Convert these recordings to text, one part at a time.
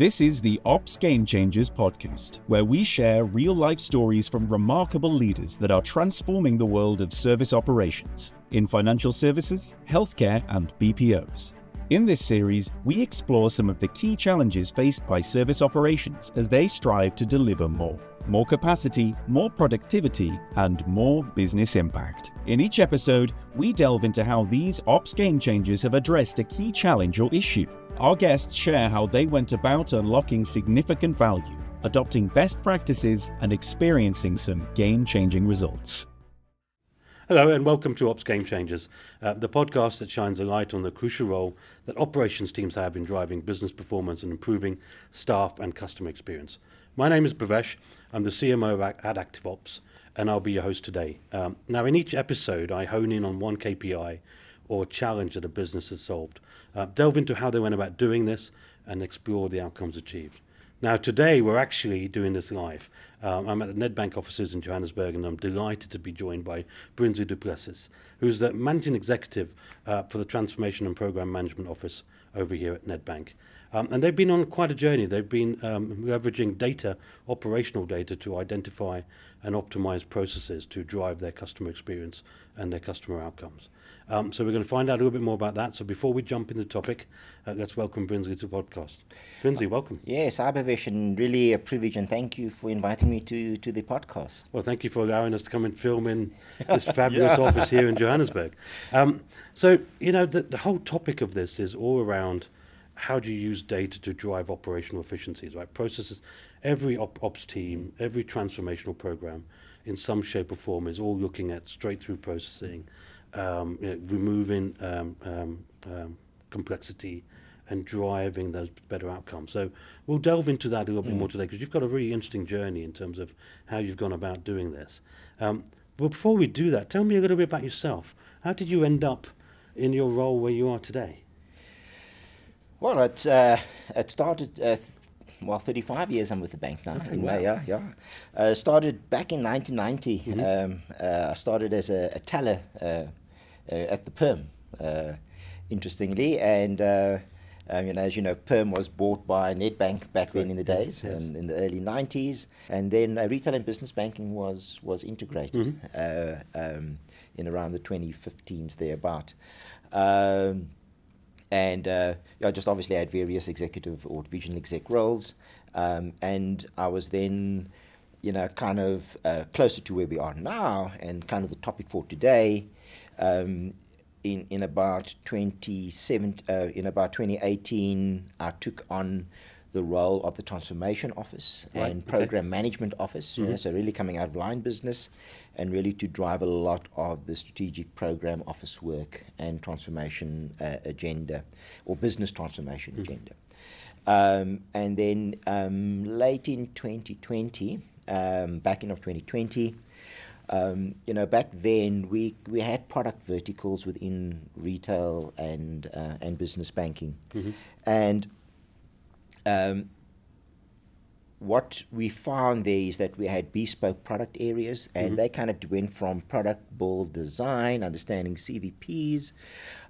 This is the Ops Game Changers podcast, where we share real-life stories from remarkable leaders that are transforming the world of service operations in financial services, healthcare, and BPOs. In this series, we explore some of the key challenges faced by service operations as they strive to deliver more capacity, more productivity, and more business impact. In each episode, we delve into how these Ops Game Changers have addressed a key challenge or issue. Our guests share how they went about unlocking significant value, adopting best practices, and experiencing some game-changing results. Hello and welcome to Ops Game Changers, the podcast that shines a light on the crucial role that operations teams have in driving business performance and improving staff and customer experience. My name is Bhavesh. I'm the CMO at ActiveOps, and I'll be your host today. Now, in each episode, I hone in on one KPI or challenge that a business has solved, delve into how they went about doing this, and explore the outcomes achieved. Now, today, we're actually doing this live. I'm at the Nedbank offices in Johannesburg, and I'm delighted to be joined by Brinsley du Plessis, who's the Managing Executive for the Transformation and Program Management Office over here at Nedbank. And they've been on quite a journey. They've been leveraging data, operational data, to identify and optimize processes to drive their customer experience and their customer outcomes. So we're going to find out a little bit more about that. So before we jump into the topic, let's welcome Brinsley to the podcast. Brinsley, welcome. Yes, hi Bhavesh, and really a privilege, and thank you for inviting me to the podcast. Well, thank you for allowing us to come and film in this fabulous office here in Johannesburg. So, you know, the whole topic of this is all around how do you use data to drive operational efficiencies, right? Processes, every ops team, every transformational program in some shape or form is all looking at straight-through processing, removing complexity and driving those better outcomes. So we'll delve into that a little bit more today, because you've got a really interesting journey in terms of how you've gone about doing this. But before we do that, tell me a little bit about yourself. How did you end up in your role where you are today? Well, it started, 35 years I'm with the bank now. Okay, wow. Started back in 1990. I started as a teller at the Perm, interestingly, and as you know, Perm was bought by Nedbank back then in the days, yes. in the early 90s, and then retail and business banking was integrated in around the 2015s thereabout. And I just obviously had various executive or divisional exec roles, and I was then, kind of closer to where we are now, and kind of the topic for today. In about 2018, I took on the role of the Transformation Office and Program Management Office. So really coming out of line business, and really to drive a lot of the strategic program office work and transformation agenda, or business transformation agenda. And then late in 2020, back in of 2020, back then we had product verticals within retail and business banking, and what we found there is that we had bespoke product areas, and they kind of went from product build, design, understanding CVPs,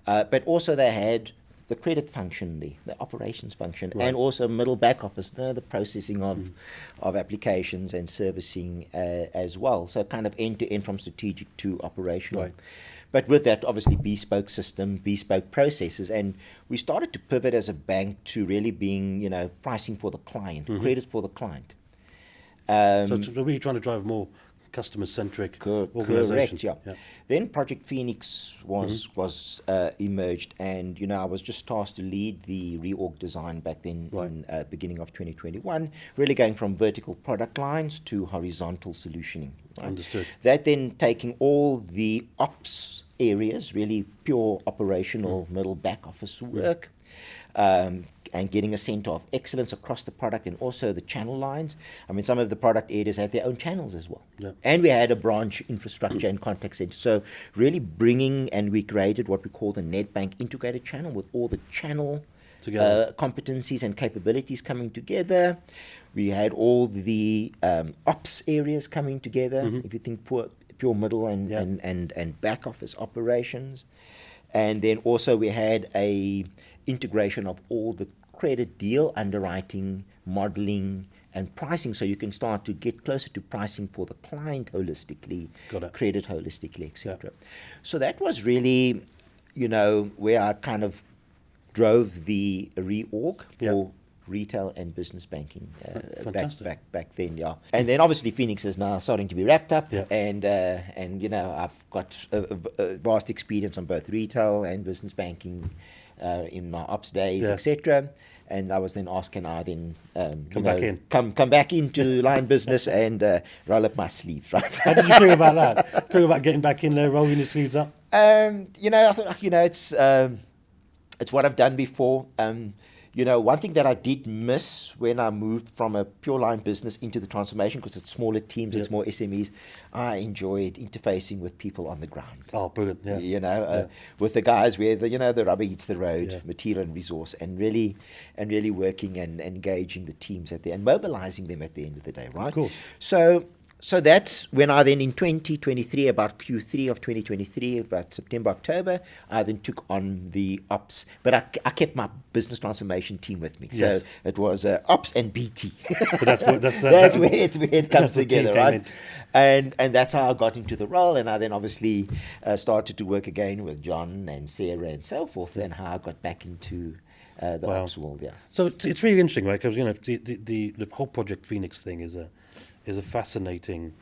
but also they had the credit function there, the operations function, and also middle back office, the processing of applications and servicing as well. So kind of end to end from strategic to operational. Right. But with that, obviously, bespoke system, bespoke processes. And we started to pivot as a bank to really being, pricing for the client, credit for the client. So we're trying to drive more customer-centric organization. Correct, yeah. Then Project Phoenix was emerged, and, I was just tasked to lead the reorg design back then in beginning of 2021, really going from vertical product lines to horizontal solutioning. Right? Understood. That then taking all the ops areas, really pure operational middle back office work, and getting a center of excellence across the product and also the channel lines. I mean, some of the product areas have their own channels as well. Yeah. And we had a branch infrastructure and contact center. So really bringing, and we created what we call the Nedbank integrated channel with all the channel competencies and capabilities coming together. We had all the ops areas coming together, if you think pure middle and back office operations. And then also we had a integration of all the credit deal underwriting, modeling, and pricing, so you can start to get closer to pricing for the client holistically, Got it. credit holistically, etc. So that was really, where I kind of drove the reorg for retail and business banking back then, And then obviously Phoenix is now starting to be wrapped up, and I've got a vast experience on both retail and business banking in my ops days, etc. And I was then asked, can I then come back into line business and roll up my sleeves, right? How did you feel about that? Feel about getting back in there, rolling your sleeves up? I thought, it's what I've done before. One thing that I did miss when I moved from a pure line business into the transformation, because it's smaller teams, it's more SMEs, I enjoyed interfacing with people on the ground. Oh, brilliant! Yeah. With the guys where the rubber hits the road, material and resource, and really working and engaging the teams at the end, mobilizing them at the end of the day, right? Of course. So that's when I then in 2023, about Q3 of 2023, about September, October, I then took on the ops. But I kept my business transformation team with me. Yes. So it was ops and BT. But that's where it comes together, right? And that's how I got into the role. And I then obviously started to work again with John and Sarah and so forth, and how I got back into the ops world, So it's really interesting, right? Because, the whole Project Phoenix thing is a fascinating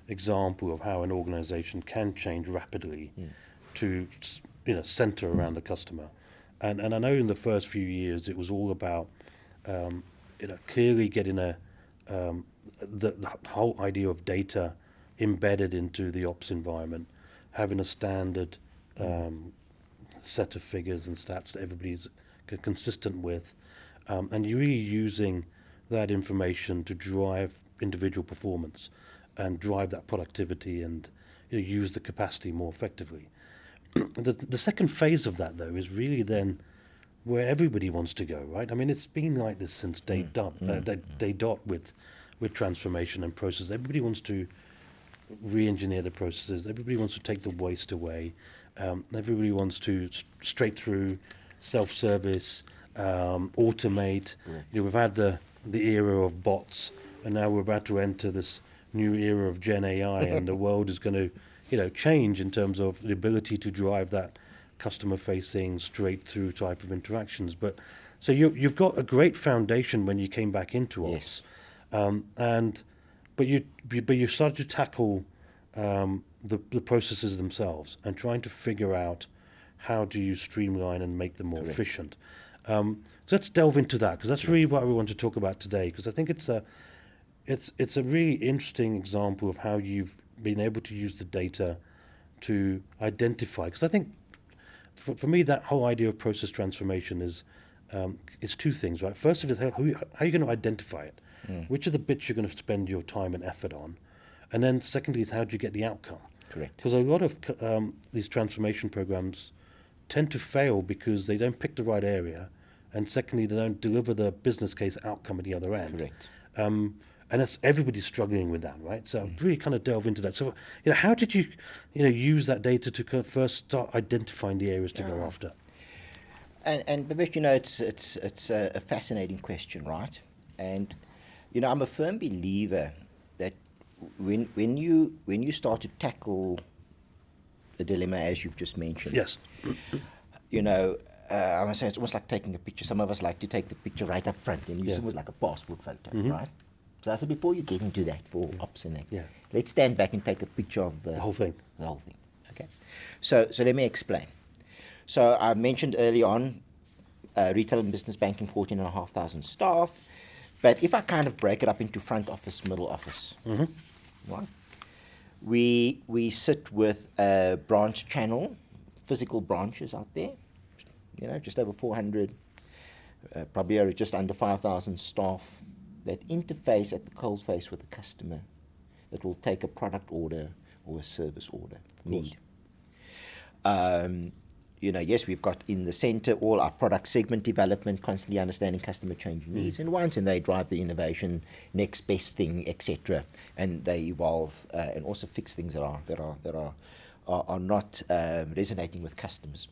example of how an organization can change rapidly to center around the customer. And I know in the first few years it was all about clearly getting the whole idea of data embedded into the ops environment, having a standard set of figures and stats that everybody's consistent with, and you're really using that information to drive individual performance and drive that productivity and use the capacity more effectively. The second phase of that, though, is really then where everybody wants to go, right? I mean, it's been like this since day dot with transformation and process. Everybody wants to re-engineer the processes. Everybody wants to take the waste away. Everybody wants to straight through, self-service, automate. We've had the era of bots, and now we're about to enter this new era of Gen AI, and the world is going to, change in terms of the ability to drive that customer-facing, straight-through type of interactions. But so you've got a great foundation when you came back into ops, but you started to tackle the processes themselves and trying to figure out how do you streamline and make them more efficient. So let's delve into that, because that's really what we want to talk about today, because I think it's a really interesting example of how you've been able to use the data to identify, because I think for me that whole idea of process transformation is it's two things, right? First of all, how are you going to identify it? Which are the bits you're going to spend your time and effort on? And then secondly is how do you get the outcome? Correct. Because a lot of these transformation programs tend to fail because they don't pick the right area, and secondly, they don't deliver the business case outcome at the other end. Correct. And that's, everybody's struggling with that, right? So really kind of delve into that. So, how did you, use that data to first start identifying the areas to go after? And Bhavesh, it's a fascinating question, right? And I'm a firm believer that when you start to tackle the dilemma as you've just mentioned, yes, I must say it's almost like taking a picture. Some of us like to take the picture right up front and use it almost like a passport photo, right? So I said, before you get into that for ops and that, let's stand back and take a picture of the whole thing. The whole thing. Okay. So let me explain. So I mentioned early on, retail and business banking, 14,500 staff. But if I kind of break it up into front office, middle office, right? We sit with a branch channel, physical branches out there, just over 400, probably just under 5,000 staff that interface at the cold face with the customer that will take a product order or a service order need. Yes, we've got in the center all our product segment development, constantly understanding customer changing needs and wants, and they drive the innovation, next best thing, etc. And they evolve and also fix things that are not resonating with customers.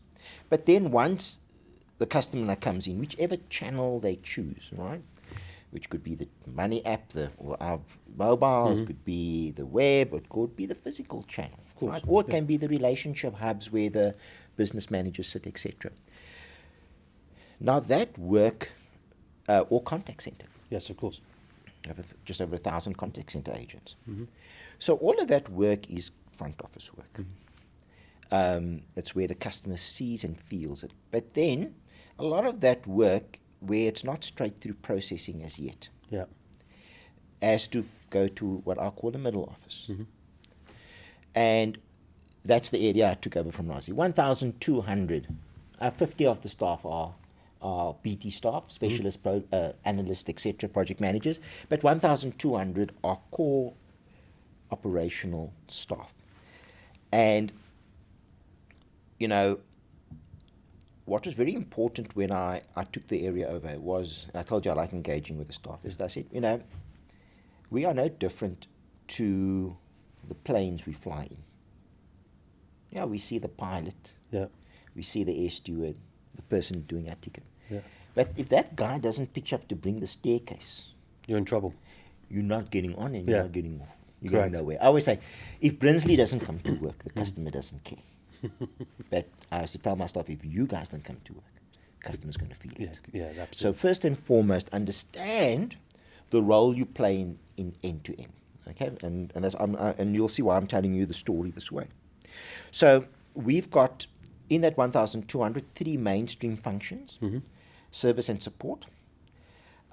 But then once the customer that comes in, whichever channel they choose, right? Which could be the money app, or our mobile, it could be the web, it could be the physical channel, right? Or it can be the relationship hubs where the business managers sit, etc. Now that work, or contact center. Yes, of course. Just over 1,000 contact center agents. So all of that work is front office work. It's where the customer sees and feels it. But then a lot of that work where it's not straight through processing as yet, has to go to what I call the middle office. And that's the area I took over from Razi. 1,200, 50 of the staff are BT staff, specialists, analysts, etc., project managers, but 1,200 are core operational staff. And, you know, what was very important when I took the area over was, and I told you I like engaging with the staff, is that I said, you know, we are no different to the planes we fly in. Yeah, we see the pilot, we see the air steward, the person doing our ticket. But if that guy doesn't pitch up to bring the staircase, you're in trouble. You're not getting on and you're not getting off. You're Correct. going nowhere. I always say, if Brinsley doesn't come to work, the customer doesn't care. But I used to tell my staff, if you guys don't come to work, the customer's going to feel it. Yeah, absolutely. So first and foremost, understand the role you play in end-to-end. Okay, and you'll see why I'm telling you the story this way. So we've got, in that 1,200, 3 mainstream functions, service and support,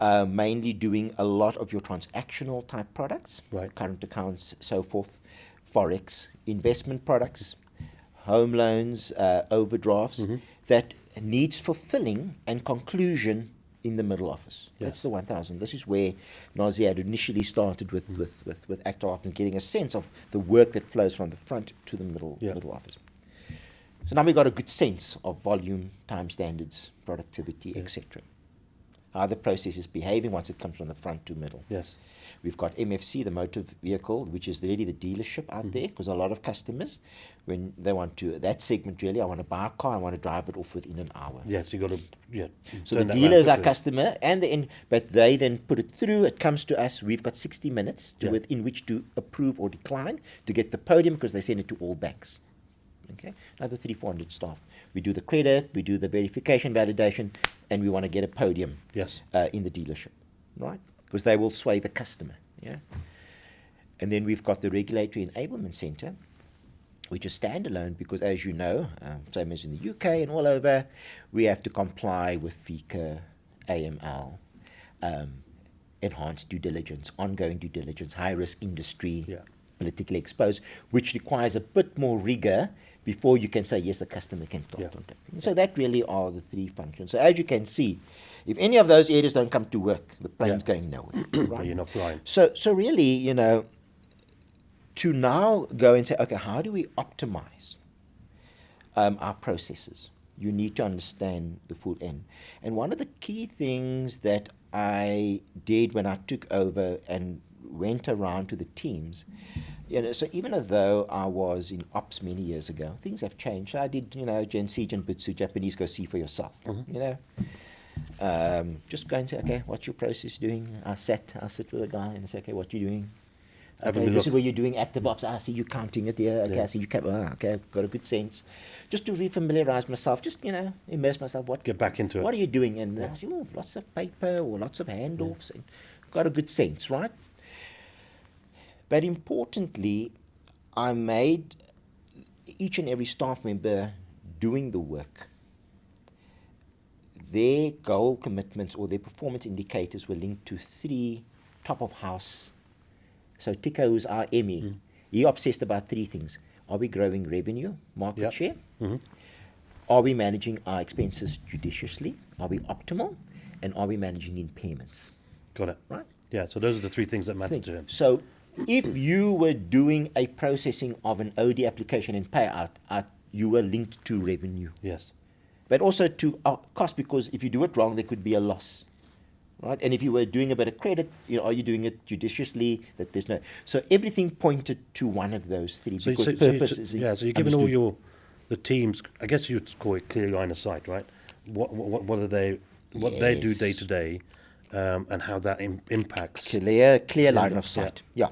mainly doing a lot of your transactional type products, current accounts, so forth, forex, investment products, home loans, overdrafts, that needs fulfilling and conclusion in the middle office. That's the 1,000. This is where Nazi had initially started with ActiveOps and getting a sense of the work that flows from the front to the middle office. So now we've got a good sense of volume, time standards, productivity, etc. How the process is behaving once it comes from the front to middle. We've got MFC, the motor vehicle, which is really the dealership out there, because a lot of customers, when they want to, that segment really, I want to buy a car, I want to drive it off within an hour. Yes, you got to, So the dealer is our customer, and but they then put it through, it comes to us, we've got 60 minutes within which to approve or decline to get the podium, because they send it to all banks. Okay, another 300-400 staff. We do the credit, we do the verification, validation, and we want to get a podium in the dealership, right? Because they will sway the customer, And then we've got the Regulatory Enablement Center, which is standalone because, as you know, same as in the UK and all over, we have to comply with FICA, AML, enhanced due diligence, ongoing due diligence, high-risk industry, politically exposed, which requires a bit more rigor before you can say, yes, the customer can start on that. So that really are the 3 functions. So as you can see, if any of those areas don't come to work, the plane's going nowhere. Right? You're not flying. So really, you know, to now go and say, okay, how do we optimize our processes? You need to understand the full end. And one of the key things that I did when I took over and went around to the teams, you know, so even though I was in ops many years ago, things have changed. I did, you know, Gensi, Genbutsu, Japanese, go see for yourself, you know. Just go and say, okay, what's your process doing? I'll sit with a guy and say, okay, what you doing? Okay, this is where you're doing ActiveOps. I see you counting it here. Okay, I see you okay, got a good sense. Just to refamiliarize myself, just, you know, immerse myself. Get back into it. What are you doing? And I see, lots of paper or lots of handoffs. And got a good sense, right? But importantly, I made each and every staff member doing the work, their goal commitments or their performance indicators were linked to 3 top-of-house. So Tico, who's our ME, he obsessed about 3 things. Are we growing revenue, market share? Are we managing our expenses judiciously? Are we optimal? And are we managing impairments? Got it. Right? Yeah, so those are the 3 things that matter to him. So if you were doing a processing of an OD application and payout, you were linked to revenue. Yes. But also to cost, because if you do it wrong, there could be a loss. Right? And if you were doing a bit of credit, you know, are you doing it judiciously? That there's no. So everything pointed to one of those 3 because purpose is so you're giving all the teams, I guess you'd call it clear line of sight, right? what they do day to day, and how that impacts. Clear line of sight. Yeah.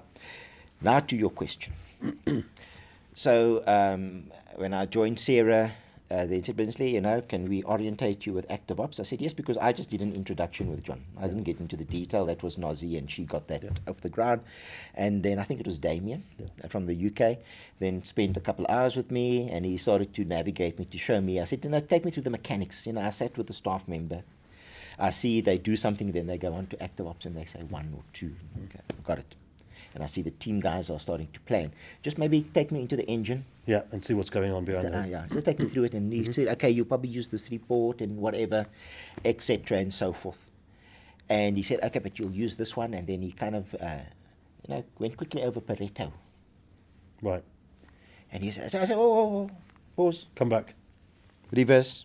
Now to your question. So when I joined Sarah, they said, Brinsley, can we orientate you with ActiveOps? I said yes, because I just did an introduction with John. I didn't get into the detail. That was Nazi, and she got that off the ground. And then I think it was Damien from the UK, then spent a couple of hours with me, and he started to navigate me, to show me. I said, take me through the mechanics. I sat with a staff member. I see they do something, then they go on to ActiveOps, and they say 1 or 2. Okay, got it. And I see the team guys are starting to plan. Just maybe take me into the engine. Yeah, and see what's going on behind it. So take me through it, and he said, okay, you'll probably use this report and whatever, etc. and so forth. And he said, okay, but you'll use this one, and then he kind of, went quickly over Pareto. Right. And he said, I said, oh, pause. Come back. Reverse.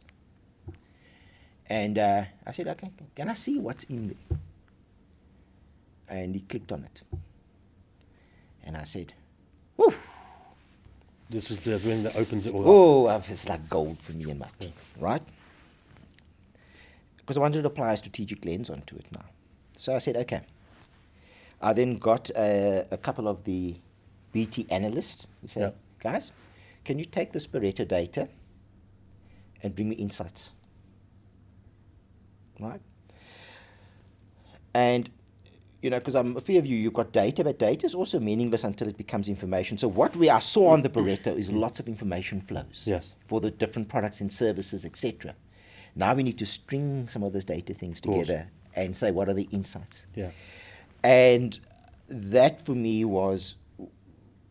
And I said, okay, can I see what's in there? And he clicked on it. And I said, whew. This is the ring that opens it all up. Oh, it's like gold for me and my team, right? Because I wanted to apply a strategic lens onto it now. So I said, okay. I then got a couple of the BT analysts. We said, guys, can you take this Pareto data and bring me insights? Right? And because a few of you've got data, but data is also meaningless until it becomes information. So what I saw on the Pareto is lots of information flows for the different products and services, etc. Now we need to string some of those data things together and say, what are the insights? Yeah. And that for me was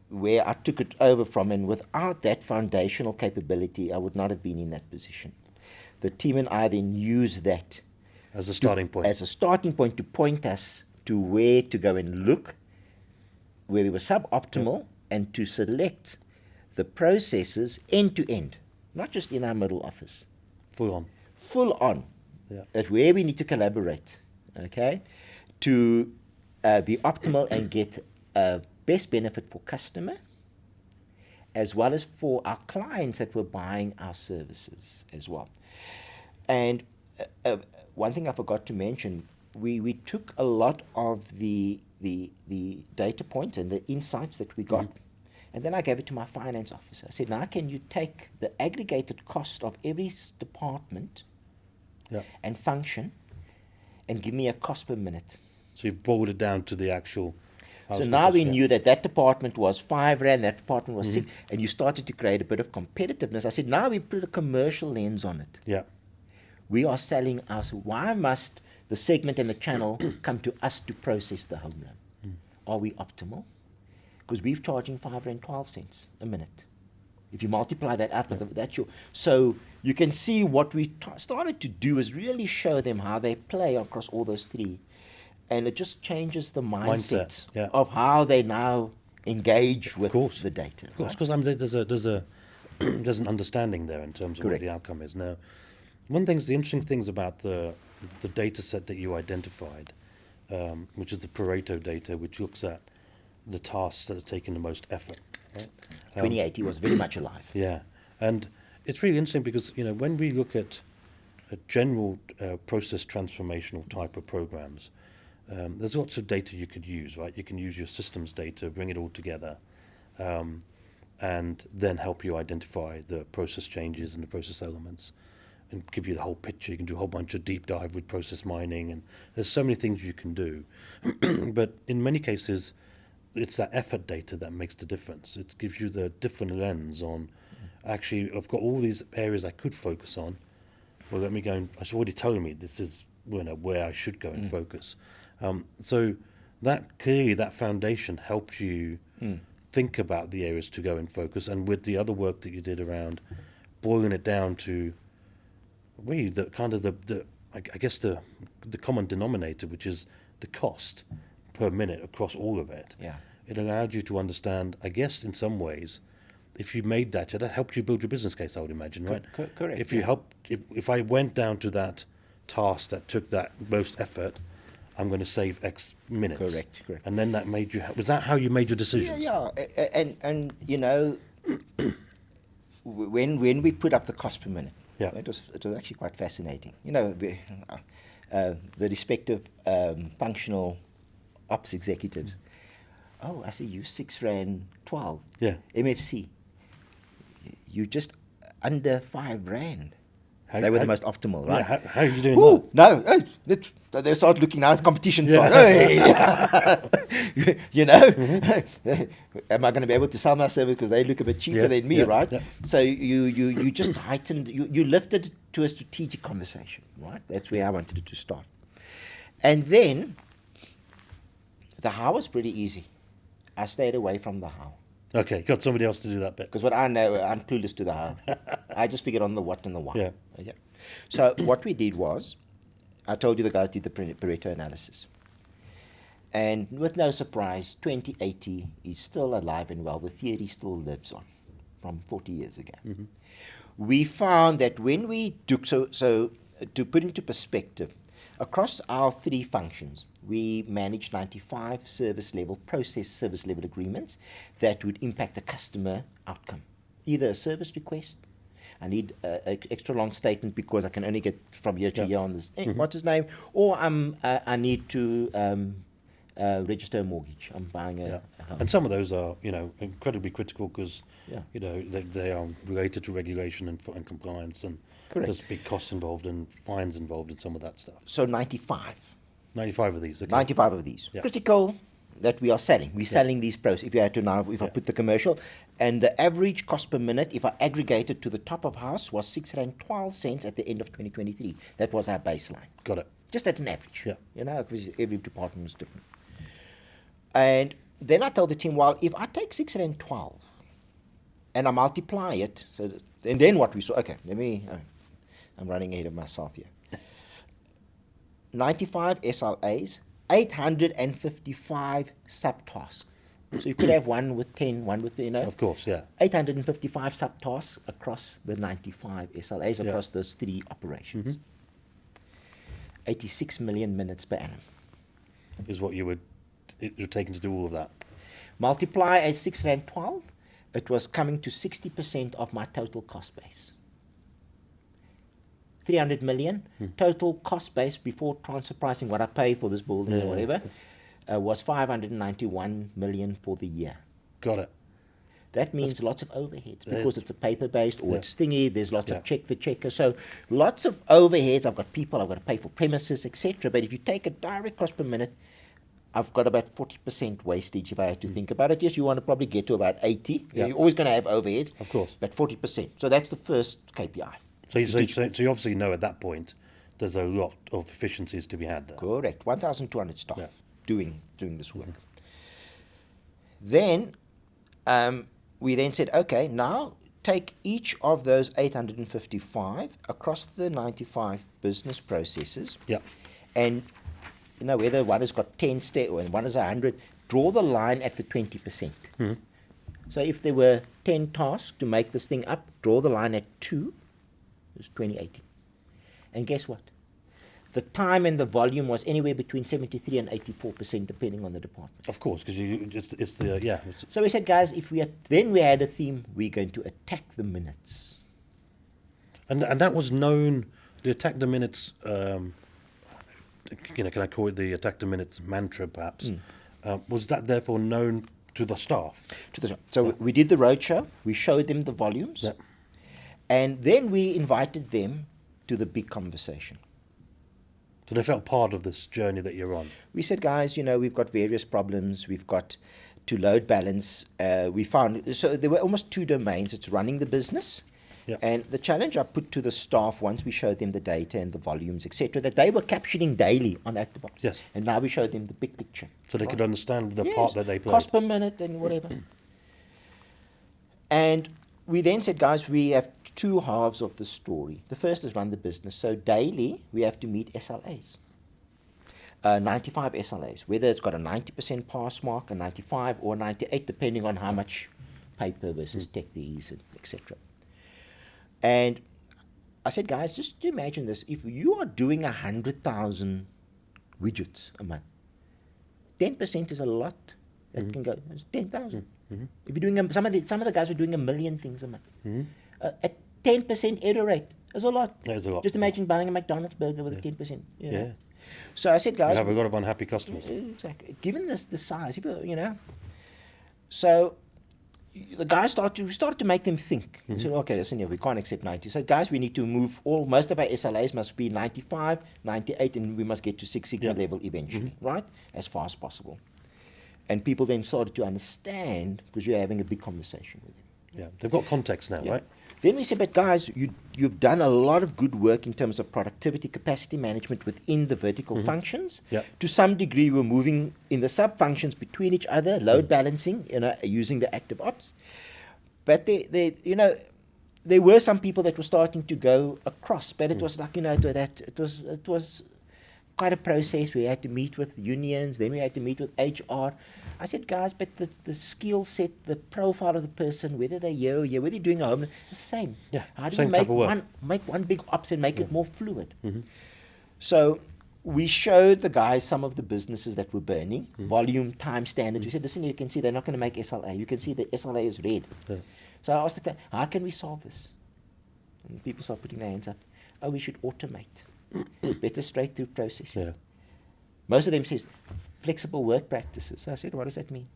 where I took it over from, and without that foundational capability, I would not have been in that position. The team and I then used that as a starting point. As a starting point to point us to where to go and look, where we were suboptimal, and to select the processes end to end, not just in our middle office. Full on. Yeah. At where we need to collaborate, okay, to be optimal and get best benefit for customer, as well as for our clients that were buying our services as well. And one thing I forgot to mention, we took a lot of the data points and the insights that we got, and then I gave it to my finance officer. I said, now can you take the aggregated cost of every department and function and give me a cost per minute? So you've boiled it down to the actual... So now we knew that department was 5 Rand, that department was 6, and you started to create a bit of competitiveness. I said, now we put a commercial lens on it. Yeah. We are selling us. Why must the segment and the channel come to us to process the home loan? Are we optimal? Because we're charging 5 Rand 12 cents a minute. If you multiply that up, that's your... So you can see what we started to do is really show them how they play across all those 3. And it just changes the mindset of how they now engage with the data. Of course, because there's an understanding there in terms of what the outcome is. Now, one thing, the interesting things about the data set that you identified, which is the Pareto data, which looks at the tasks that are taking the most effort. Right? 2080 was very much alive. Yeah, and it's really interesting because when we look at a general process transformational type of programs, there's lots of data you could use, right? You can use your systems data, bring it all together, and then help you identify the process changes and the process elements and give you the whole picture. You can do a whole bunch of deep dive with process mining, and there's so many things you can do. But in many cases, it's that effort data that makes the difference. It gives you the different lens on, actually, I've got all these areas I could focus on. Well, let me go, it's already telling me this is where I should go and focus. So that clearly, that foundation helps you think about the areas to go and focus. And with the other work that you did around boiling it down to really the kind of I guess the common denominator, which is the cost per minute across all of it. Yeah. It allowed you to understand, I guess, in some ways, if you made that helped you build your business case, I would imagine, right? Correct. If you if I went down to that task that took that most effort, I'm going to save X minutes. Correct. And then that made you, was that how you made your decisions? Yeah. And when we put up the cost per minute, Yeah. It was actually quite fascinating. The respective functional ops executives. Oh, I see you 6 Rand 12. Yeah. MFC. You just under 5 Rand. They were the most optimal, right? Yeah, how are you doing Woo, that? no, they start looking now. It's competition. Yeah. Hey. Am I going to be able to sell my service because they look a bit cheaper than me, right? Yeah. So you just heightened. You lifted it to a strategic conversation, right? That's where I wanted it to start. And then the how was pretty easy. I stayed away from the how. Okay, got somebody else to do that bit. Because what I know, I'm clueless to the how. I just figured on the what and the why. Yeah. Okay. So what we did was, I told you the guys did the Pareto analysis. And with no surprise, 2080 is still alive and well. The theory still lives on from 40 years ago. Mm-hmm. We found that when we took, so to put into perspective, across our 3 functions, we manage 95 service level agreements that would impact the customer outcome. Either a service request, I need an extra long statement because I can only get from year to year on this, what's his name, or I need to register a mortgage. I'm buying a home. And some of those are, incredibly critical because, Yeah. they are related to regulation and compliance, and Correct. there's big costs involved and fines involved in some of that stuff. So 95. 95 of these. Okay. 95 of these. Yeah. Critical that we are selling. We're selling these pros. If you had to now, if I put the commercial, and the average cost per minute, if I aggregate it to the top of house, was 6.12 cents at the end of 2023. That was our baseline. Got it. Just at an average. Yeah. Because every department was different. And then I told the team, well, if I take 6.12 and I multiply it, and then what we saw, okay, I'm running ahead of myself here. 95 SLAs, 855 subtasks. So you could have one with 10, one with, Of course, yeah. 855 subtasks across the 95 SLAs across those 3 operations. Mm-hmm. 86 million minutes per annum. Is what you're taking to do all of that. Multiply at 6.12, it was coming to 60% of my total cost base. 300 million total cost base before transfer pricing, what I pay for this building or whatever, was 591 million for the year. Got it. That means lots of overheads because it's a paper-based or it's thingy. There's lots of check the checker. So lots of overheads. I've got people. I've got to pay for premises, etc. But if you take a direct cost per minute, I've got about 40% wastage if I had to think about it. Yes, you want to probably get to about 80. Yeah. You're always going to have overheads. Of course. But 40%. So that's the first KPI. So you obviously know at that point there's a lot of efficiencies to be had there. Correct. 1,200 staff doing this work. Then we then said, okay, now take each of those 855 across the 95 business processes. Yeah. And whether one has got 10 steps or one is 100, draw the line at the 20%. Mm-hmm. So if there were 10 tasks to make this thing up, draw the line at 2, it's 2080. And guess what? The time and the volume was anywhere between 73 and 84%, depending on the department. Of course, because it's the. So we said, guys, then we had a theme, we're going to attack the minutes. And that was known, the attack the minutes, can I call it the attack the minutes mantra perhaps? Was that therefore known to the staff? So we did the roadshow, we showed them the volumes, and then we invited them to the big conversation. So they felt part of this journey that you're on. We said, guys, we've got various problems. We've got to load balance. We found, so there were almost 2 domains. It's running the business. And the challenge I put to the staff once we showed them the data and the volumes, etc., that they were capturing daily on ActiveOps. Yes. And now we showed them the big picture. So they could understand the part that they play. Cost per minute and whatever. And we then said, guys, we have 2 halves of the story. The first is run the business. So daily, we have to meet SLAs. 95 SLAs, whether it's got a 90% pass mark, a 95 or 98, depending on how much paper versus tech there is, etc. And I said, guys, just imagine this. If you are doing 100,000 widgets a month, 10% is a lot. That can go, it's 10,000. If you're doing, some of the guys are doing 1 million things a month. At 10% error rate, There's a lot. There's a lot. Just imagine buying a McDonald's burger with 10%. You know? Yeah. So I said, guys, We have a lot of unhappy customers. exactly. Given this the size, you know, so the guys started to make them think. Mm-hmm. So okay, listen here, we can't accept 90. So guys, we need to move most of our SLAs must be 95, 98, and we must get to Six Sigma level eventually, right? As far as possible. And people then started to understand because you're having a big conversation with them. Yeah, they've got context now, right? Then we said, but guys, you've done a lot of good work in terms of productivity, capacity management within the vertical functions. Yeah. To some degree, we're moving in the sub-functions between each other, load balancing, you know, using the ActiveOps. But there were some people that were starting to go across, but it was like, you know, it was quite a process. We had to meet with unions, then we had to meet with HR. I said, guys, but the skill set, the profile of the person, whether they're here or here, whether you're doing a home, it's the same. Yeah, How do same we type of work. make one big ops and make it more fluid? So we showed the guys some of the businesses that were burning, volume, time standards. We said, listen, you can see they're not going to make SLA. You can see the SLA is red. Yeah. So I asked them, how can we solve this? And people start putting their hands up. Oh, we should automate. Better straight through processing. Yeah. Most of them says flexible work practices. So I said, what does that mean?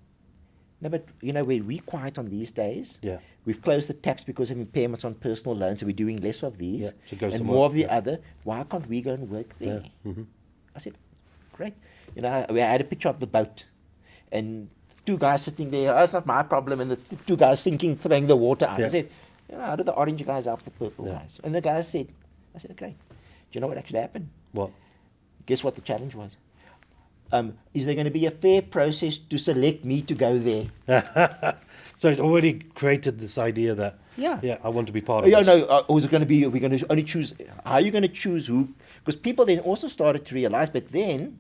No, but you know, we're quiet on these days. Yeah. We've closed the taps because of impairments on personal loans, so we're doing less of these Yeah, so go and somewhere. more of the other. Why can't we go and work there? Yeah. Mm-hmm. I said, great. You know, I had a picture of the boat and two guys sitting there. Oh, it's not my problem. And the two guys sinking, throwing the water out. Yeah. I said, you know, how do the orange guys help the purple Yeah. guys? And the guys said, I said, great. Do you know what actually happened? What? Guess what the challenge was? Is there going to be a fair process to select me to go there? So it already created this idea that, Yeah. I want to be part of Yeah, this. no, or is it going to be, are we going to only choose, how are you going to choose who? Because people then also started to realize, but then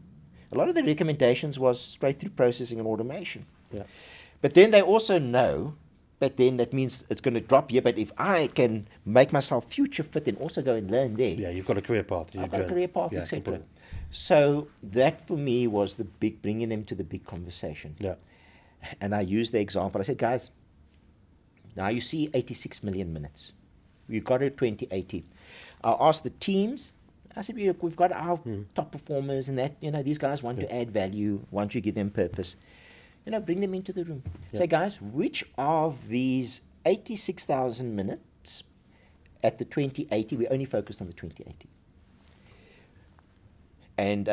a lot of the recommendations was straight through processing and automation. Yeah. But then they also know, but then that means it's going to drop here. But if I can make myself future fit and also go and learn there, Yeah, you've got a career path. I've got a career path, Yeah, etc. completely. So that for me was the big, bringing them to the big conversation. Yeah. And I used the example. I said, guys, now you see 86 million minutes. We've got it 2080. I asked the teams, I said, we've got our top performers and that, you know, these guys want to add value once you give them purpose. You know, bring them into the room. Yeah. Say, guys, which of these 86,000 minutes at the 2080, we only focused on the 2080. And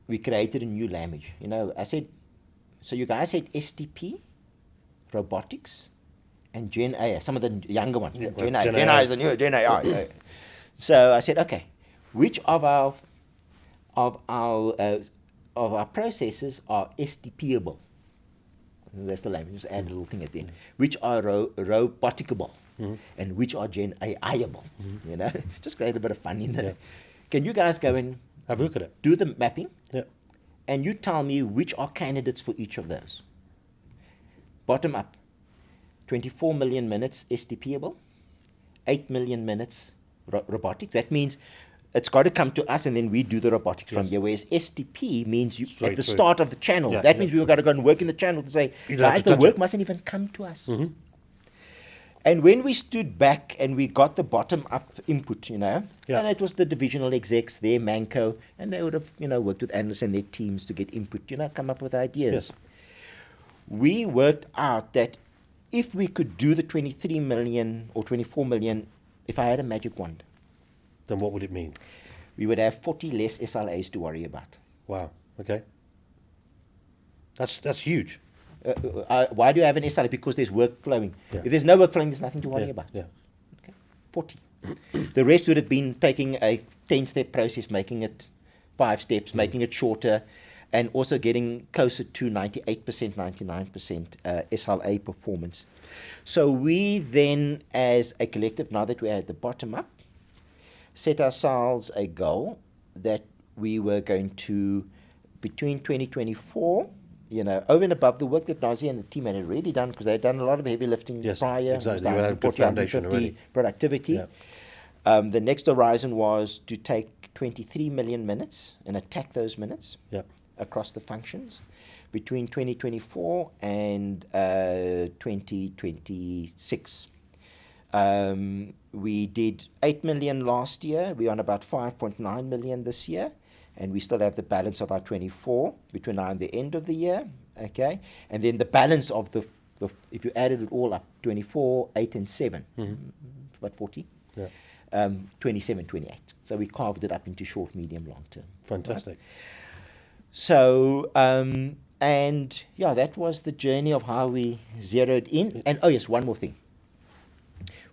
we created a new language. You know, I said, so you guys said STP, robotics, and Gen AI, some of the younger ones. Yeah, Gen well, AI. Gen Gen AI. AI is the new Gen AI. Yeah. So I said, okay, which of our processes are STPable? And that's the language. Just add a little thing at the end. Which are roboticable, and which are Gen AIable? You know, just create a bit of fun in there. Yeah. Can you guys go and Have a look at it. do the mapping? Yeah. And you tell me which are candidates for each of those. Bottom up, 24 million minutes STPable, 8 million minutes robotics. That means it's got to come to us and then we do the robotics from Yes. here. Whereas STP means you Straight at the through. start of the channel. Yeah, That yeah. means we've got to go and work in the channel to say, You don't have guys, to the touch work it. mustn't even come to us. Mm-hmm. And when we stood back and we got the bottom-up input, you know, Yeah. and it was the divisional execs, their Manco, and they would have, you know, worked with analysts and their teams to get input, you know, come up with ideas. Yes. We worked out that if we could do the 23 million or 24 million, if I had a magic wand, Then what would it mean? we would have 40 less SLAs to worry about. Wow. Okay. That's huge. Why do you have an SLA? Because there's work flowing. Yeah. If there's no work flowing, there's nothing to worry Yeah. about. Yeah. Okay. 40. The rest would have been taking a 10-step process, making it 5 steps, making it shorter, and also getting closer to 98%, 99% SLA performance. So we then, as a collective, now that we're at the bottom up, set ourselves a goal that we were going to, between 2024, you know, over and above the work that Nazi and the team had already done, because they had done a lot of heavy lifting Yes, prior, exactly. You had a good 140, foundation 150 already. productivity. Yeah. The next horizon was to take 23 million minutes and attack those minutes Yeah. across the functions between 2024 and 2026. We did 8 million last year. We're on about 5.9 million this year, and we still have the balance of our 24 between now and the end of the year. Okay, and then the balance of the if you added it all up, 24, 8, and 7, about 40. Yeah. 27, 28. So we carved it up into short, medium, long term. Fantastic. Right? So, and yeah, that was the journey of how we zeroed in. And oh yes, one more thing.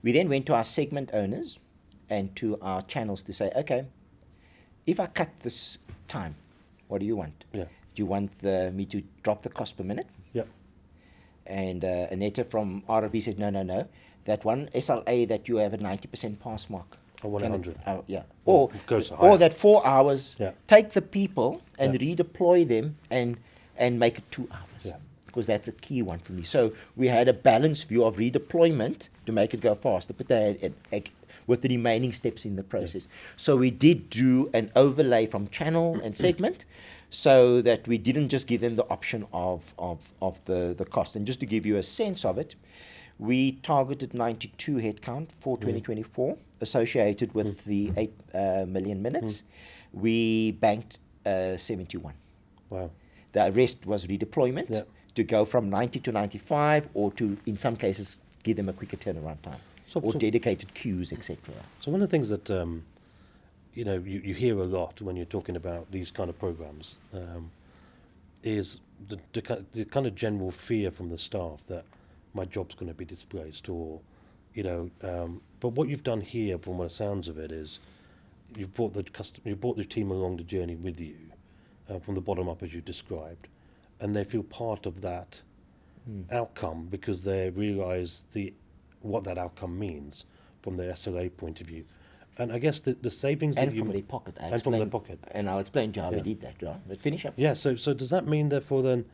We then went to our segment owners and to our channels to say, okay, if I cut this time, what do you want? Yeah. Do you want me to drop the cost per minute? Yep. And Aneta from RB said, no. That one SLA that you have a 90% pass mark. I want 100. Yeah. Or Or that 4 hours, Yeah. take the people and Yeah. redeploy them and make it 2 hours. Yeah. Because that's a key one for me. So we had a balanced view of redeployment to make it go faster, but they had with the remaining steps in the process. So we did do an overlay from channel and segment so that we didn't just give them the option of the cost. And just to give you a sense of it, we targeted 92 headcount for 2024 associated with the 8 million minutes. We banked 71. Wow. The rest was redeployment Yeah. to go from 90 to 95, or to, in some cases, give them a quicker turnaround time, or dedicated queues, etc. So one of the things that you hear a lot when you're talking about these kind of programs is the kind of general fear from the staff that my job's going to be displaced, or but what you've done here, from what it sounds of it, is you've brought the team along the journey with you from the bottom up, as you described, and they feel part of that outcome because they realise what that outcome means from their SLA point of view. And I guess the savings And that you from their pocket. and from their pocket. And I'll explain to you how we did that, right? But finish up. Yeah. So does that mean, therefore, then,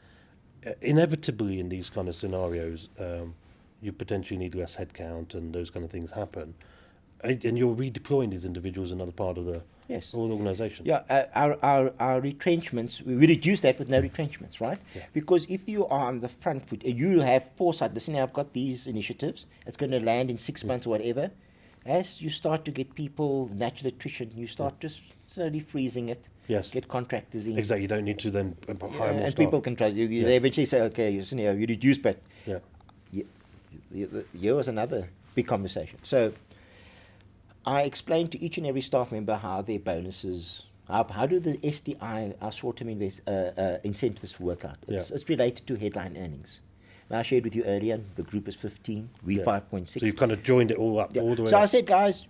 inevitably in these kind of scenarios, you potentially need less headcount and those kind of things happen, and you're redeploying these individuals in another part of the organisation? Yeah, our retrenchments, we reduce that with no retrenchments, right? Yeah. Because if you are on the front foot, you have foresight, listen, I've got these initiatives, it's going to land in 6 months or whatever. As you start to get people, natural attrition, you start just slowly freezing it. Yes. Get contractors in. Exactly. You don't need to then hire more And staff. people can trust you. They eventually say, okay, you reduce, but Yeah. here was another big conversation. So I explained to each and every staff member how their bonuses, how do the SDI, our short-term incentives work out. It's related to headline earnings. Now I shared with you earlier, the group is 15, we 5.6. So you've kind of joined it all up, all the way So up. I said, guys,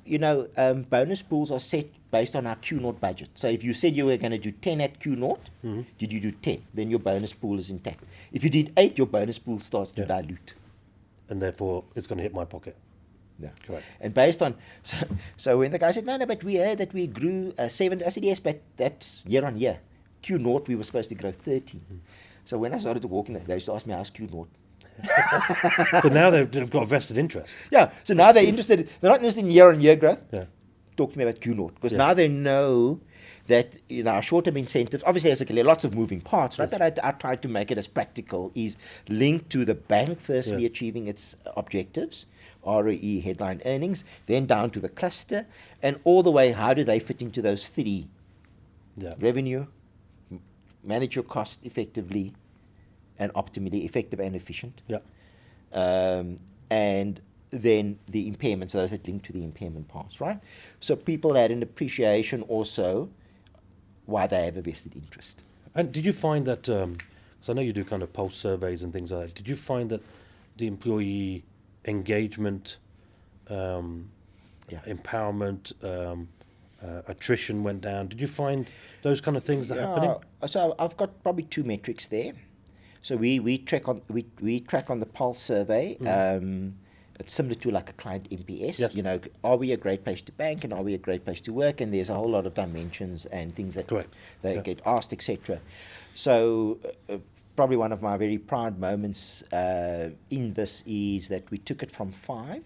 bonus pools are set based on our Q0 budget. So if you said you were going to do 10 at Q0, did you do 10? Then your bonus pool is intact. If you did 8, your bonus pool starts to dilute. And therefore, it's going to hit my pocket. Yeah. Correct. And based on, so when the guy said, no, but we heard that we grew 7, I said, yes, but that's year on year. Q0, we were supposed to grow 13. So when I started to walk in, they used to ask me, how's Q0? So now they've got a vested interest. Yeah, so now they're not interested in year-on-year growth. Yeah. Talk to me about Q0, because now they know that our short-term incentives, obviously there's lots of moving parts, right? But I tried to make it as practical, is linked to the bank firstly achieving its objectives, ROE, headline earnings, then down to the cluster, and all the way, how do they fit into those 3? Revenue, manage your cost effectively and optimally, effective and efficient. Yeah. And then the impairments, those that link to the impairment parts, right? So people had an appreciation also why they have a vested interest. And did you find that, because I know you do kind of pulse surveys and things like that, did you find that the employee engagement, empowerment, attrition went down? Did you find those kind of things that happening? So I've got probably 2 metrics there. So we track on the pulse survey. It's similar to like a client NPS. Yes. Are we a great place to bank, and are we a great place to work? And there's a whole lot of dimensions and things that get asked, etc. So probably one of my very proud moments in this is that we took it from 5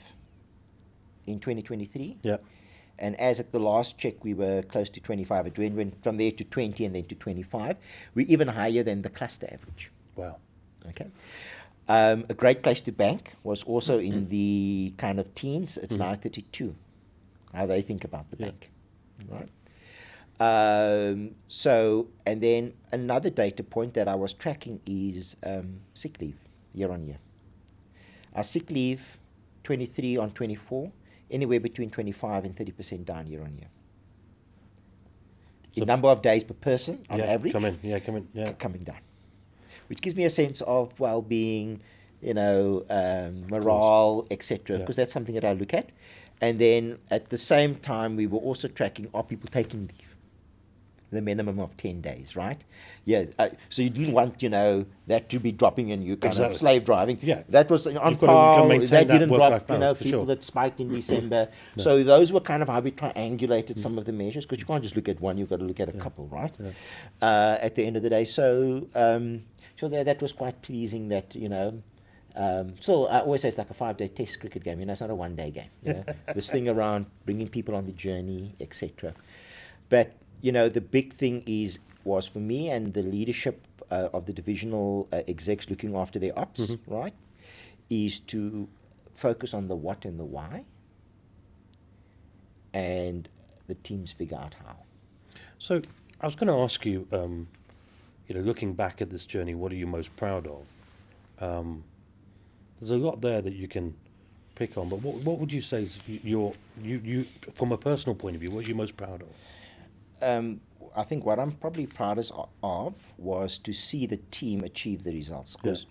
in 2023. Yeah. And as at the last check, we were close to 25. It went from there to 20 and then to 25. We're even higher than the cluster average. Wow. Okay. A great place to bank was also in the kind of teens. It's now 32. How they think about the bank, right? So, and then another data point that I was tracking is sick leave year on year. Our sick leave, 23 on 24, anywhere between 25 and 30% down year on year. The number of days per person on average coming down, which gives me a sense of well-being, morale, etc. Because that's something that I look at. And then at the same time, we were also tracking, are people taking leave? The minimum of 10 days, right? Yeah. So you didn't want, that to be dropping and you kind of slave driving. Yeah. That was on par. That didn't drop, people sure. that spiked in December. No. So those were kind of how we triangulated some of the measures, because you can't just look at one, you've got to look at a couple, right? Yeah. At the end of the day. So, that was quite pleasing that, so I always say it's like a 5-day test cricket game, it's not a 1-day game. This thing around bringing people on the journey, etc. But, the big thing was for me and the leadership of the divisional execs looking after their ops, right, is to focus on the what and the why, and the teams figure out how. So I was going to ask you, looking back at this journey, what are you most proud of? There's a lot there that you can pick on, but what would you say is you from a personal point of view, what are you most proud of? I think what I'm probably proudest of was to see the team achieve the results. Because,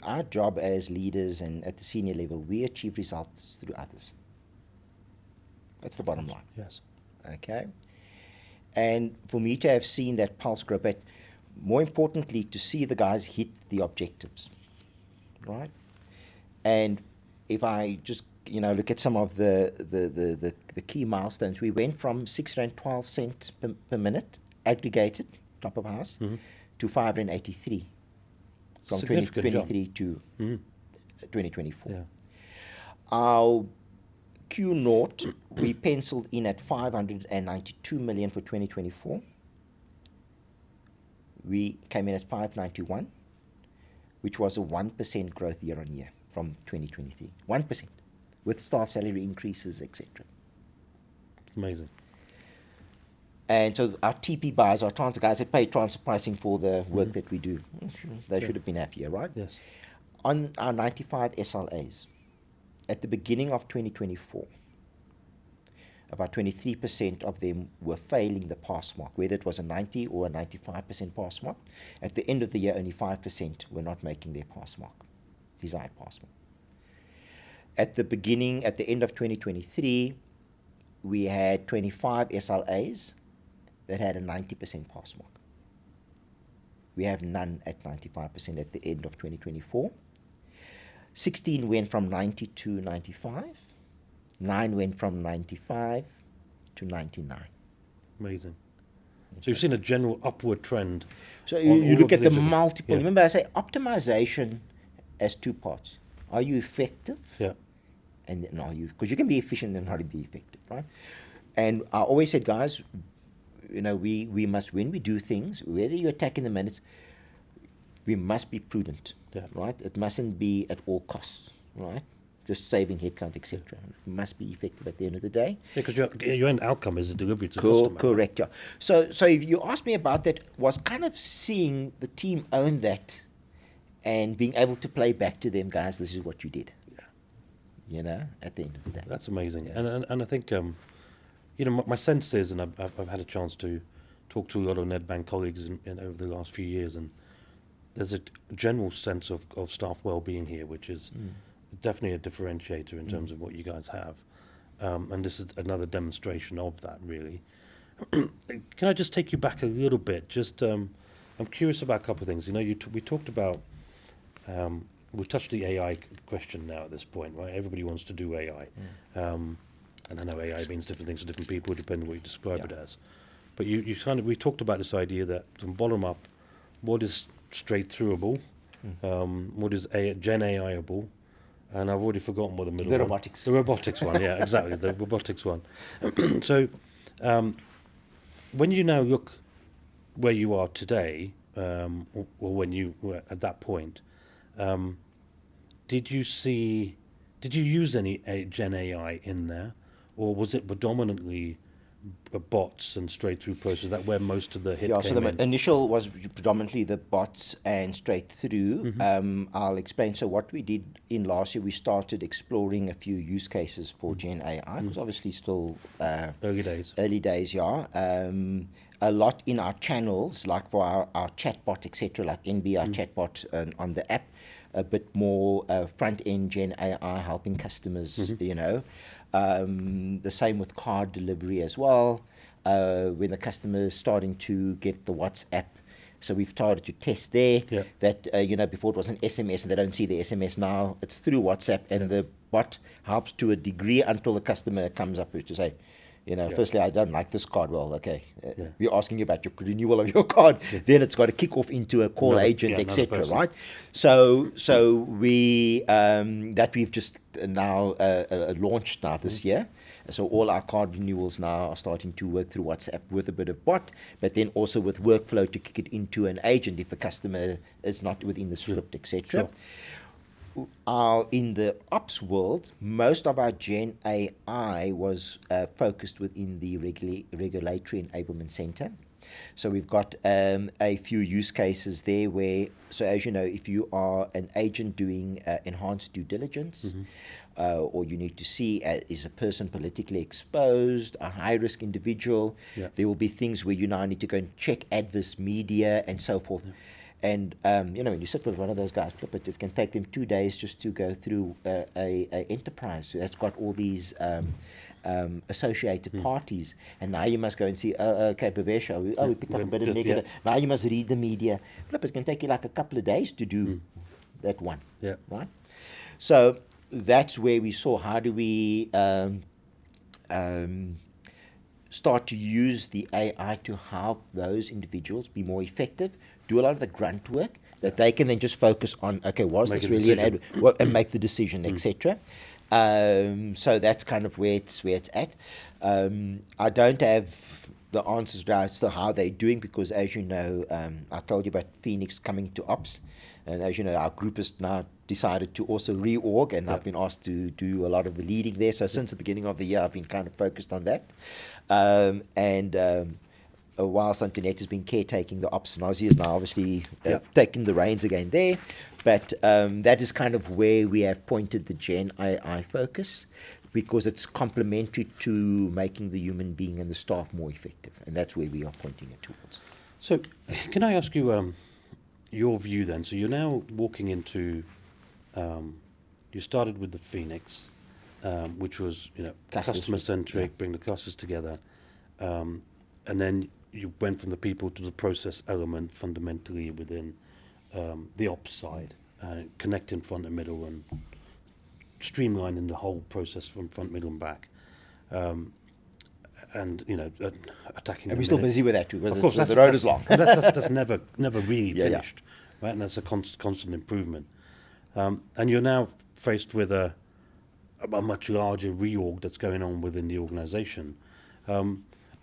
our job as leaders and at the senior level, we achieve results through others. That's the bottom line. Yes. Okay? And for me to have seen that pulse grow, but more importantly, to see the guys hit the objectives, right? And if I just look at some of the key milestones. We went from R6.12 per minute, aggregated, top of house, to 583 from 2023 to 2024. Yeah. Our Q0, we penciled in at 592 million for 2024. We came in at 591, which was a 1% growth year on year from 2023. 1%. With staff salary increases, etc. It's amazing. And so our TP buyers, our transfer guys that pay transfer pricing for the work that we do, they should have been happier, right? Yes. On our 95 SLAs, at the beginning of 2024, about 23% of them were failing the pass mark, whether it was a 90 or a 95% pass mark. At the end of the year, only 5% were not making their pass mark, desired pass mark. At the end of 2023, we had 25 SLAs that had a 90% pass mark. We have none at 95% at the end of 2024. 16 went from 90 to 95. 9 went from 95 to 99. Amazing. So you've seen a general upward trend. So you look at the multiple. Yeah. Remember, I say optimization has two parts. Are you effective? Yeah. And then are you, because you can be efficient and not be effective, right? And I always said, guys, we must, when we do things, whether you're attacking the minutes, we must be prudent, right? It mustn't be at all costs, right? Just saving headcount, etc. It must be effective at the end of the day. Yeah, because your end outcome is a delivery to the customer. Correct, yeah. So if you asked me about that, was kind of seeing the team own that and being able to play back to them, guys, this is what you did. At the end of the day. That's amazing. Yeah. And I think, my sense is, and I've had a chance to talk to a lot of Nedbank colleagues over the last few years, and there's a general sense of staff well-being here, which is definitely a differentiator in terms of what you guys have. And this is another demonstration of that, really. Can I just take you back a little bit? Just, I'm curious about a couple of things. We talked about... we've touched the AI question now at this point, right? Everybody wants to do AI. And I know AI means different things to different people, depending on what you describe it as. But we talked about this idea that from bottom up, what is straight throughable, what is Gen AI-able, and I've already forgotten what the middle one. Robotics. The robotics one, yeah, exactly, the robotics one. So when you now look where you are today, or when you were at that point, Did you use any Gen AI in there, or was it predominantly bots and straight through process? That where most of the hit Yeah, came so the in? initial was predominantly the bots and straight through. I'll explain. So what we did in last year, we started exploring a few use cases for Gen AI, because obviously still Early days. early days, yeah. A lot in our channels, like for our chatbot, etc., like NB, our chatbot on the app, a bit more front-end Gen AI helping customers, The same with card delivery as well, when the customer is starting to get the WhatsApp. So we've started to test there that, before it was an SMS and they don't see the SMS now, it's through WhatsApp, and the bot helps to a degree until the customer comes up to say, firstly, I don't like this card. Well, okay, we're asking you about your renewal of your card. Then it's got to kick off into a call agent, etc. Right? So we that we've just now launched now this year. So all our card renewals now are starting to work through WhatsApp with a bit of bot, but then also with workflow to kick it into an agent if the customer is not within the script, etc. In the ops world, most of our Gen AI was focused within the regulatory enablement center. So we've got a few use cases there where, so as you know, if you are an agent doing enhanced due diligence, or you need to see is a person politically exposed, a high-risk individual, there will be things where you now need to go and check adverse media and so forth. And, when you sit with one of those guys, it can take them 2 days just to go through a enterprise that's got all these associated parties. And now you must go and see, okay, Bhavesh, we picked up a bit of negative. Now you must read the media. It can take you like a couple of days to do that one. Right? So that's where we saw how do we start to use the AI to help those individuals be more effective, do a lot of the grunt work that they can then just focus on, okay, was this really an ad, and make the decision, etc. So that's kind of where it's at. I don't have the answers as to how they're doing because, as you know, I told you about Phoenix coming to ops. And as you know, our group has now decided to also reorg, and I've been asked to do a lot of the leading there. So since the beginning of the year, I've been kind of focused on that. Whilst Antoinette has been caretaking the ops, and Ozzy is now obviously taking the reins again there. But that is kind of where we have pointed the Gen AI focus, because it's complementary to making the human being and the staff more effective. And that's where we are pointing it towards. So can I ask you your view then? So you're now walking into, you started with the Phoenix, which was customer-centric, bring the clusters together. And then you went from the people to the process element fundamentally within the ops side, connecting front and middle and streamlining the whole process from front, middle and back. And attacking. And we're still busy with that too, of course, the road is long. that's never really finished, right? And that's a constant improvement. And you're now faced with a much larger reorg that's going on within the organisation.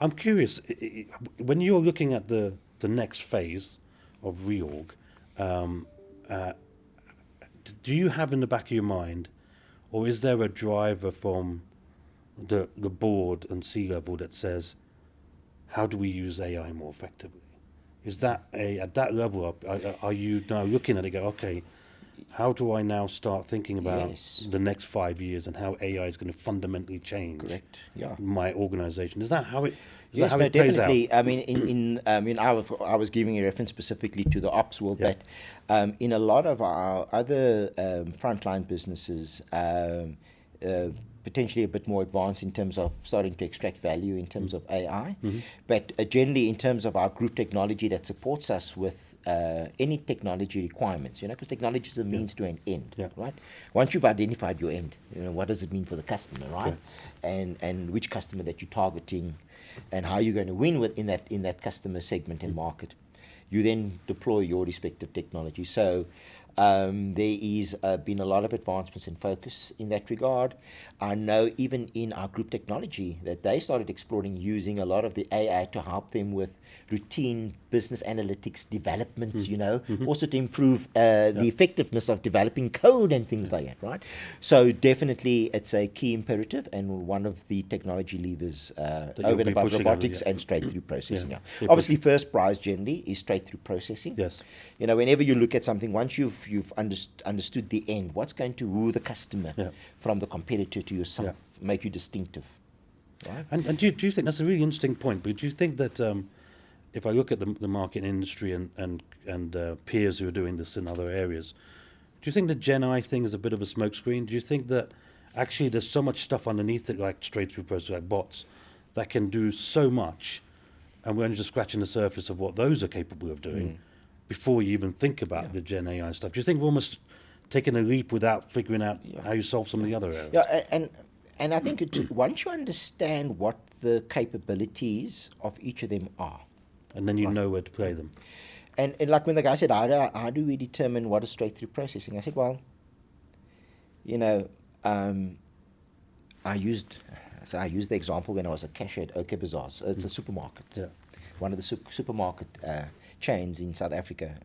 I'm curious, when you're looking at the next phase of reorg, do you have in the back of your mind, or is there a driver from the board and C-level that says, how do we use AI more effectively? Is that at that level, are you now looking at it and go, okay, how do I now start thinking about the next 5 years and how AI is going to fundamentally change my organization? Is that how it? Yes, no, definitely. I mean, I was giving a reference specifically to the ops world, but in a lot of our other frontline businesses, potentially a bit more advanced in terms of starting to extract value in terms of AI, but generally in terms of our group technology that supports us with any technology requirements, because technology is a means to an end, right? Once you've identified your end, what does it mean for the customer, right? And which customer that you're targeting, and how you're going to win in that customer segment and market. You then deploy your respective technology. So There is been a lot of advancements in focus in that regard. I know even in our group technology that they started exploring using a lot of the AI to help them with routine business analytics development, also to improve the effectiveness of developing code and things like that, right? So definitely it's a key imperative and one of the technology levers over and above robotics and straight-through processing. Obviously, first prize generally is straight-through processing. Yes. Whenever you look at something, once you've understood the end, what's going to woo the customer from the competitor to yourself, make you distinctive, right? And do you think that's a really interesting point? But do you think that if I look at the market industry and peers who are doing this in other areas, do you think the Gen I thing is a bit of a smokescreen? Do you think that actually there's so much stuff underneath it, like straight-through processing, like bots, that can do so much, and we're only just scratching the surface of what those are capable of doing before you even think about the Gen AI stuff? Do you think we're almost taking a leap without figuring out how you solve some of the other areas? Yeah, and I think once you understand what the capabilities of each of them are, and then you know where to play them. And like when the guy said, how do we determine what is straight-through processing? I said, well, I used the example when I was a cashier at OK Bazaars. It's a supermarket. Yeah. One of the supermarket chains in South Africa.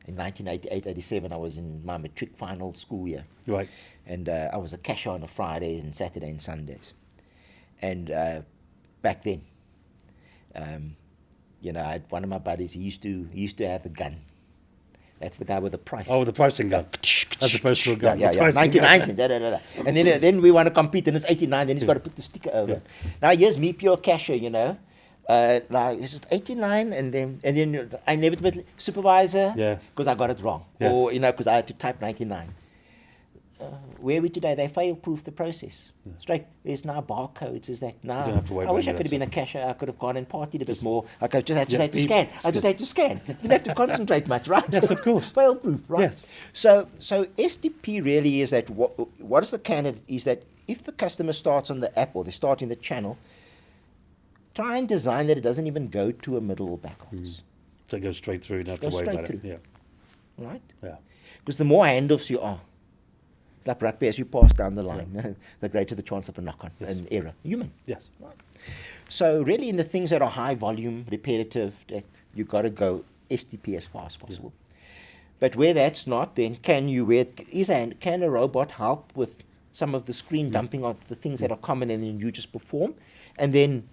In 1988-87, I was in my matric final school year. Right. And I was a cashier on a Friday and Saturday and Sundays. And back then, I had one of my buddies. He used to have a gun. That's the guy with the price. Oh, the pricing gun, as opposed to a gun. Yeah. 1990. And then we want to compete, and it's 89. Then he's got to put the sticker over. Yeah. Now here's me, pure cashier. Now is it 89? And then I inevitably supervisor. Yeah. Because I got it wrong, or because I had to type 99. Where are we today? They fail-proof the process. Yeah. Straight. There's now barcodes. Is that now? You don't have to worry I wish I about could have been a cashier. I could have gone and partied a bit more. I could just had to scan. I just had to scan. Didn't have to concentrate much, right? Yes, of course. Fail-proof, right? Yes. So SDP really is that what is the candidate is that if the customer starts on the app or they start in the channel, try and design that it doesn't even go to a middle or back office. So it goes straight through. You don't have to worry about it. Yeah. Right. Yeah. Because the more handoffs you are, like rugby, as you pass down the line, the greater the chance of a knock-on, an error. Human. Yes. Right. So really in the things that are high volume, repetitive, you've got to go SDP as far as possible. Yeah. But where that's not, then can a robot help with some of the screen dumping of the things that are common and then you just perform? And then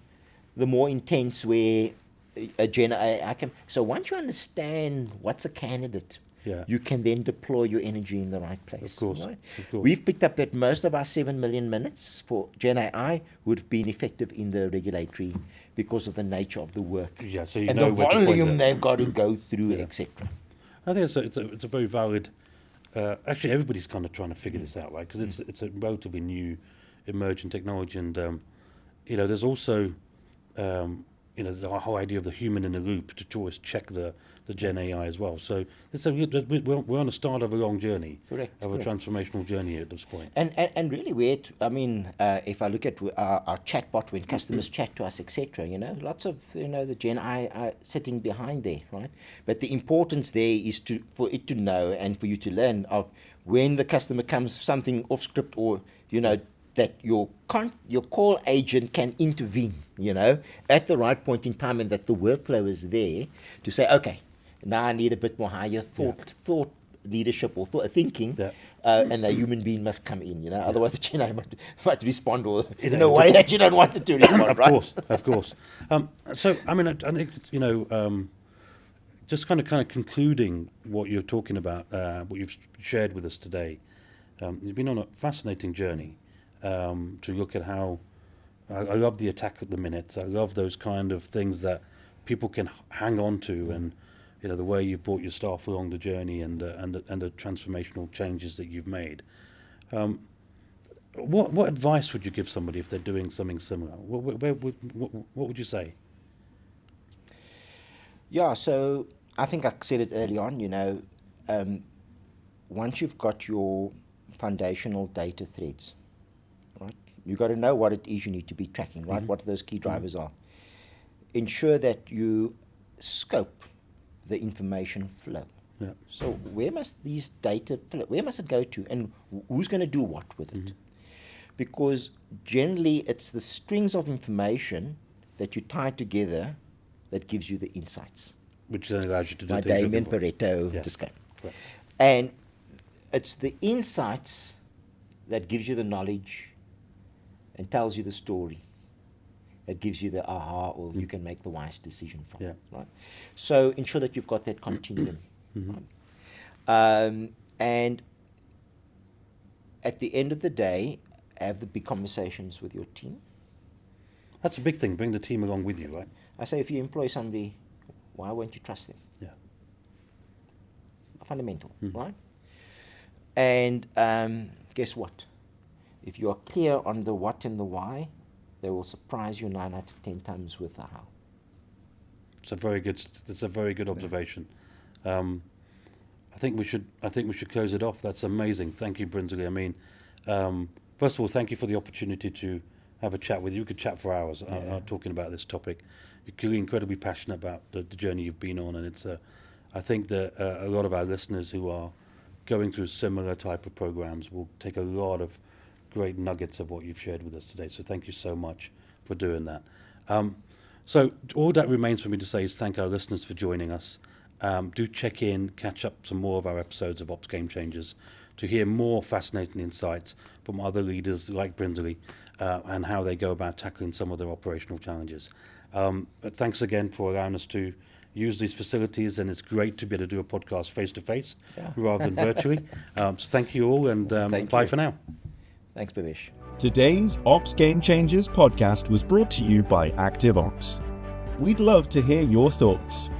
the more intense where a Gen AI can... So once you understand what's a candidate, you can then deploy your energy in the right place. Of course. Right? Of course. We've picked up that most of our 7 million minutes for Gen AI would have been effective in the regulatory because of the nature of the work. Yeah, so you and know the volume they've got to go through, etc. I think it's a very valid... actually, everybody's kind of trying to figure this out, right? Because it's a relatively new emerging technology. And, there's also... the whole idea of the human in the loop to always check the Gen AI as well. So we're on the start of a long journey, correct, a transformational journey at this point. And really, if I look at our chatbot when customers chat to us, etc., lots of the Gen AI are sitting behind there, right? But the importance there is for it to know and for you to learn of when the customer comes something off script or that your call agent can intervene, at the right point in time, and that the workflow is there to say, okay, now I need a bit more higher thought leadership or thinking, and the human being must come in, Otherwise, the Gen AI might respond in a way that you don't want it to respond, right? Of course. So, I think it's, just kind of concluding what you're talking about, what you've shared with us today. You've been on a fascinating journey. To look at how I love the attack at the minute. I love those kind of things that people can hang on to, and the way you've brought your staff along the journey and the transformational changes that you've made. What advice would you give somebody if they're doing something similar? What would you say? Yeah, so I think I said it early on. Once you've got your foundational data threads. You've got to know what it is you need to be tracking, right? What those key drivers are. Ensure that you scope the information flow. Yeah. So where must these data, where must it go to, and who's going to do what with it? Because generally it's the strings of information that you tie together that gives you the insights. Which then allows you to do My things. Damien with people. Pareto Yeah. discussion. Correct. And it's the insights that gives you the knowledge and tells you the story, that gives you the aha, or you can make the wise decision from. Yeah. Right? So ensure that you've got that continuum. Right? And at the end of the day, have the big conversations with your team. That's a big thing. Bring the team along with you, right? I say, if you employ somebody, why won't you trust them? Yeah. Fundamental, right? And guess what? If you are clear on the what and the why, they will surprise you 9 out of 10 times with the how. It's a very good observation. I think we should close it off. That's amazing. Thank you, Brinsley. I mean, first of all, thank you for the opportunity to have a chat with you. We could chat for hours talking about this topic. You're clearly incredibly passionate about the journey you've been on, and it's I think that a lot of our listeners who are going through similar type of programs will take a lot of great nuggets of what you've shared with us today. So thank you so much for doing that. So all that remains for me to say is thank our listeners for joining us. Do check in, catch up some more of our episodes of Ops Game Changers to hear more fascinating insights from other leaders like Brinsley and how they go about tackling some of their operational challenges. But thanks again for allowing us to use these facilities, and it's great to be able to do a podcast face-to-face rather than virtually. So thank you all, and bye for now. Thanks, Bhavesh. Today's Ops Game Changers podcast was brought to you by ActiveOps. We'd love to hear your thoughts.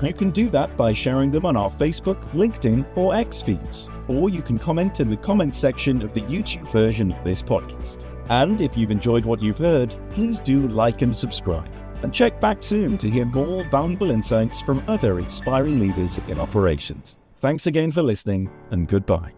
You can do that by sharing them on our Facebook, LinkedIn, or X feeds, or you can comment in the comment section of the YouTube version of this podcast. And if you've enjoyed what you've heard, please do like and subscribe. And check back soon to hear more valuable insights from other inspiring leaders in operations. Thanks again for listening, and goodbye.